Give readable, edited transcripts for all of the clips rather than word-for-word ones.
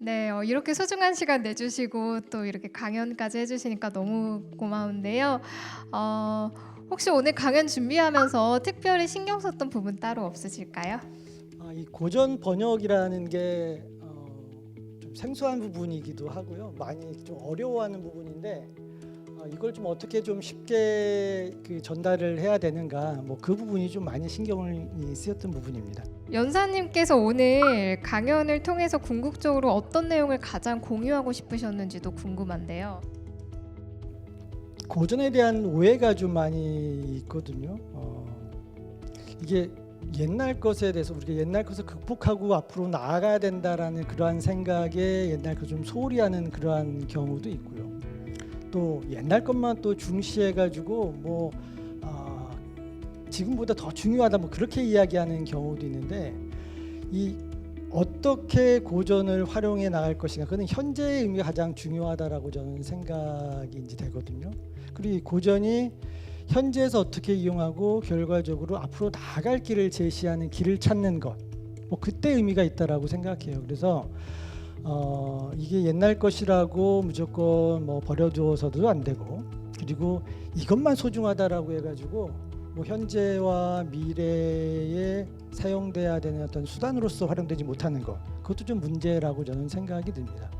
네, 이렇게 소중한 시간 내주시고 또 이렇게 강연까지 해주시니까 너무 고마운데요. 어, 혹시 오늘 강연 준비하면서 특별히 신경 썼던 부분 따로 없으실까요? 이 고전 번역이라는 게 좀 생소한 부분이기도 하고요. 많이 좀 어려워하는 부분인데 이걸 좀 어떻게 좀 쉽게 전달을 해야 되는가, 뭐 그 부분이 좀 많이 신경을 쓰였던 부분입니다. 연사님께서 오늘 강연을 통해서 궁극적으로 어떤 내용을 가장 공유하고 싶으셨는지도 궁금한데요. 고전에 대한 오해가 좀 많이 있거든요. 이게 옛날 것에 대해서 우리가 옛날 것을 극복하고 앞으로 나아가야 된다라는 그러한 생각에 옛날 그 좀 소홀히 하는 그러한 경우도 있고요. 또 옛날 것만 또 중시해가지고 뭐 지금보다 더 중요하다 뭐 그렇게 이야기하는 경우도 있는데, 이 어떻게 고전을 활용해 나갈 것인가, 그는 현재의 의미가 가장 중요하다라고 저는 생각이 이제 되거든요. 그리고 이 고전이 현재에서 어떻게 이용하고 결과적으로 앞으로 나아갈 길을 제시하는 길을 찾는 것, 뭐 그때 의미가 있다라고 생각해요. 그래서 이게 옛날 것이라고 무조건 뭐 버려두어서도 안 되고, 그리고 이것만 소중하다라고 해가지고 뭐 현재와 미래에 사용돼야 되는 어떤 수단으로서 활용되지 못하는 것, 그것도 좀 문제라고 저는 생각이 듭니다.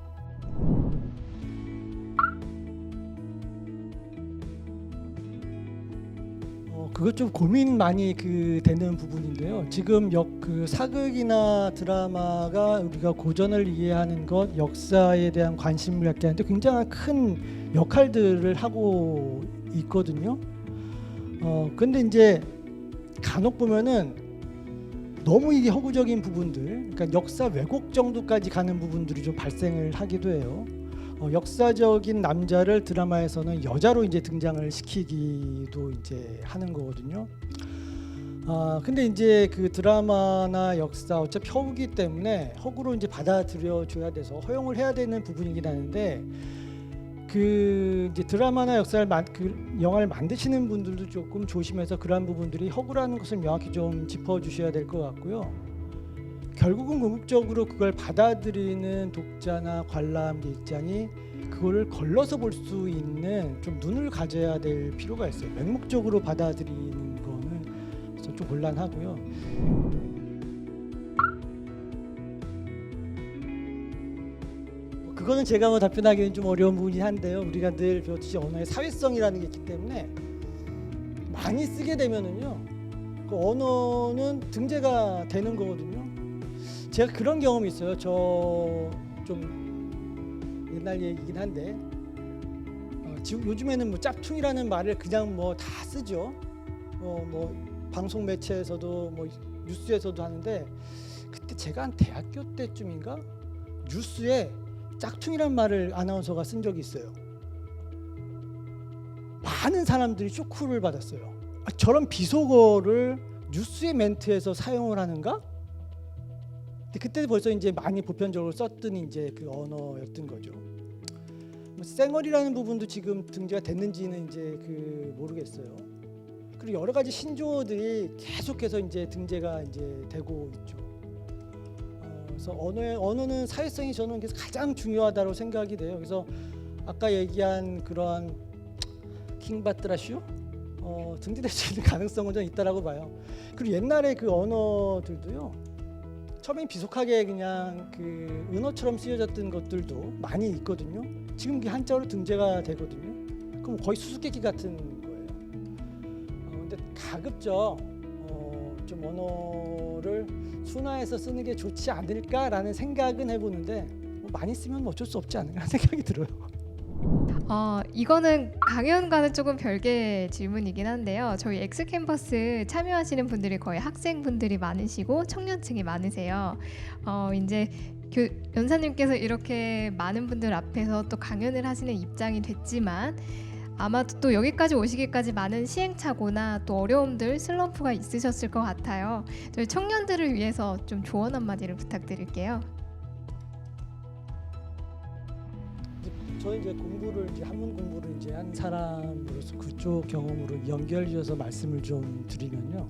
그것 좀 고민 많이 되는 부분인데요. 지금 사극이나 드라마가 우리가 고전을 이해하는 것, 역사에 대한 관심을 갖게 하는데 굉장히 큰 역할들을 하고 있거든요. 근데 이제 간혹 보면은 너무 이게 허구적인 부분들, 그러니까 역사 왜곡 정도까지 가는 부분들이 좀 발생을 하기도 해요. 역사적인 남자를 드라마에서는 여자로 이제 등장을 시키기도 이제 하는 거거든요. 근데 이제 그 드라마나 역사 어차피 허구기 때문에 허구로 이제 받아들여줘야 돼서 허용을 해야 되는 부분이긴 하는데, 이제 드라마나 영화를 만드시는 분들도 조금 조심해서 그러한 부분들이 허구라는 것을 명확히 좀 짚어주셔야 될 것 같고요. 결국은 궁극적으로 그걸 받아들이는 독자나 관람객 입장이 그거를 걸러서 볼 수 있는 좀 눈을 가져야 될 필요가 있어요. 맹목적으로 받아들이는 거는 그래서 좀 곤란하고요. 그거는 제가 뭐 답변하기는 좀 어려운 부분이 한데요. 우리가 늘 배웠듯이 언어의 사회성이라는 게 있기 때문에 많이 쓰게 되면은요, 그 언어는 등재가 되는 거거든요. 제가 그런 경험이 있어요. 저 좀 옛날 얘기긴 한데, 지금 요즘에는 뭐 짭퉁이라는 말을 그냥 뭐 다 쓰죠. 뭐 방송 매체에서도 뭐 뉴스에서도 하는데, 그때 제가 한 대학교 때쯤인가 뉴스에 짝퉁이란 말을 아나운서가 쓴 적이 있어요. 많은 사람들이 쇼크를 받았어요. 저런 비속어를 뉴스의 멘트에서 사용을 하는가? 그때 벌써 이제 많이 보편적으로 썼던 이제 그 언어였던 거죠. 쌩얼이라는 부분도 지금 등재가 됐는지는 이제 모르겠어요. 그리고 여러 가지 신조어들이 계속해서 이제 등재가 이제 되고 있죠. 그래서 언어는 사회성이 저는 그래서 가장 중요하다고 생각이 돼요. 그래서 아까 얘기한 그런 킹받드라슈 등재될 수 있는 가능성은 좀 있다라고 봐요. 그리고 옛날에 그 언어들도요, 처음엔 비속하게 그냥 은어처럼 쓰여졌던 것들도 많이 있거든요. 지금 그게 한자로 등재가 되거든요. 그럼 거의 수수께끼 같은 거예요. 근데 가급적 좀 언어를 순화해서 쓰는 게 좋지 않을까라는 생각은 해보는데, 뭐 많이 쓰면 어쩔 수 없지 않을까 생각이 들어요. 이거는 강연과는 조금 별개의 질문이긴 한데요. 저희 엑스캠퍼스 참여하시는 분들이 거의 학생분들이 많으시고 청년층이 많으세요. 이제 연사님께서 이렇게 많은 분들 앞에서 또 강연을 하시는 입장이 됐지만, 아마도 또 여기까지 오시기까지 많은 시행착오나 또 어려움들, 슬럼프가 있으셨을 것 같아요. 저희 청년들을 위해서 좀 조언 한마디를 부탁드릴게요. 저는 이제 한문 공부를 이제 한 사람으로서 그쪽 경험으로 연결지어서 말씀을 좀 드리면요,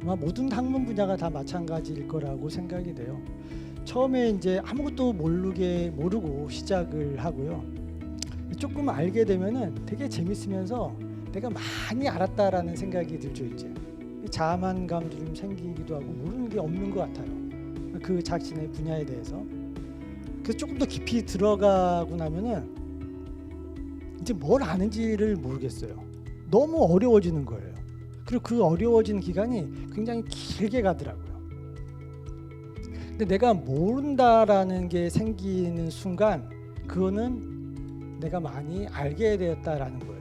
아마 모든 학문 분야가 다 마찬가지일 거라고 생각이 돼요. 처음에 이제 아무것도 모르고 시작을 하고요. 조금 알게 되면은 되게 재밌으면서 내가 많이 알았다라는 생각이 들죠. 이제 자만감도 좀 생기기도 하고 모르는 게 없는 것 같아요. 그 자신의 분야에 대해서. 그래서 조금 더 깊이 들어가고 나면은 이제 뭘 아는지를 모르겠어요. 너무 어려워지는 거예요. 그리고 그 어려워지는 기간이 굉장히 길게 가더라고요. 근데 내가 모른다라는 게 생기는 순간 그거는 내가 많이 알게 되었다라는 거예요.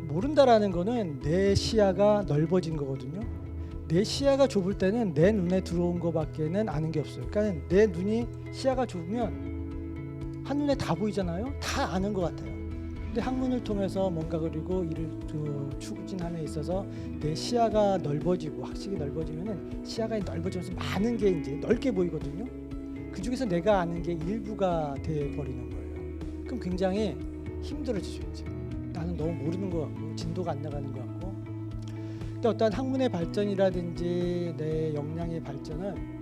모른다라는 거는 내 시야가 넓어진 거거든요. 내 시야가 좁을 때는 내 눈에 들어온 거밖에는 아는 게 없어요. 그러니까 내 눈이 시야가 좁으면 한눈에 다 보이잖아요. 다 아는 것 같아요. 근데 학문을 통해서 뭔가 그리고 이를 추진함에 있어서 내 시야가 넓어지고 학식이 넓어지면은 시야가 넓어지면서 많은 게 이제 넓게 보이거든요. 그 중에서 내가 아는 게 일부가 돼 버리는 거예요. 그럼 굉장히 힘들어지죠. 이제 나는 너무 모르는 것 같고 진도가 안 나가는 것 같고. 근데 어떤 학문의 발전이라든지 내 역량의 발전은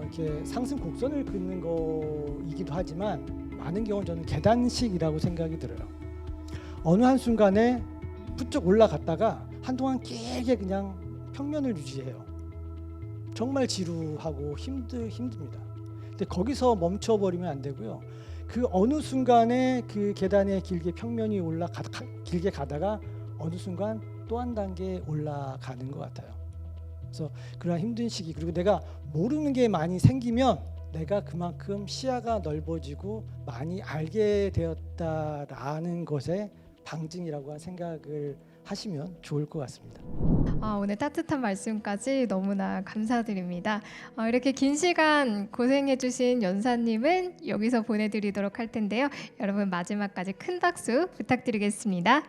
이렇게 상승 곡선을 긋는 거이기도 하지만 많은 경우는 저는 계단식이라고 생각이 들어요. 어느 한순간에 부쩍 올라갔다가 한동안 길게 그냥 평면을 유지해요. 정말 지루하고 힘듭니다. 근데 거기서 멈춰버리면 안 되고요. 그 어느 순간에 그 계단에 길게 평면이 길게 가다가 어느 순간 또 한 단계 올라가는 것 같아요. 그래서 그런 힘든 시기, 그리고 내가 모르는 게 많이 생기면 내가 그만큼 시야가 넓어지고 많이 알게 되었다라는 것의 방증이라고 생각을 하시면 좋을 것 같습니다. 오늘 따뜻한 말씀까지 너무나 감사드립니다. 이렇게 긴 시간 고생해주신 연사님은 여기서 보내드리도록 할 텐데요. 여러분 마지막까지 큰 박수 부탁드리겠습니다.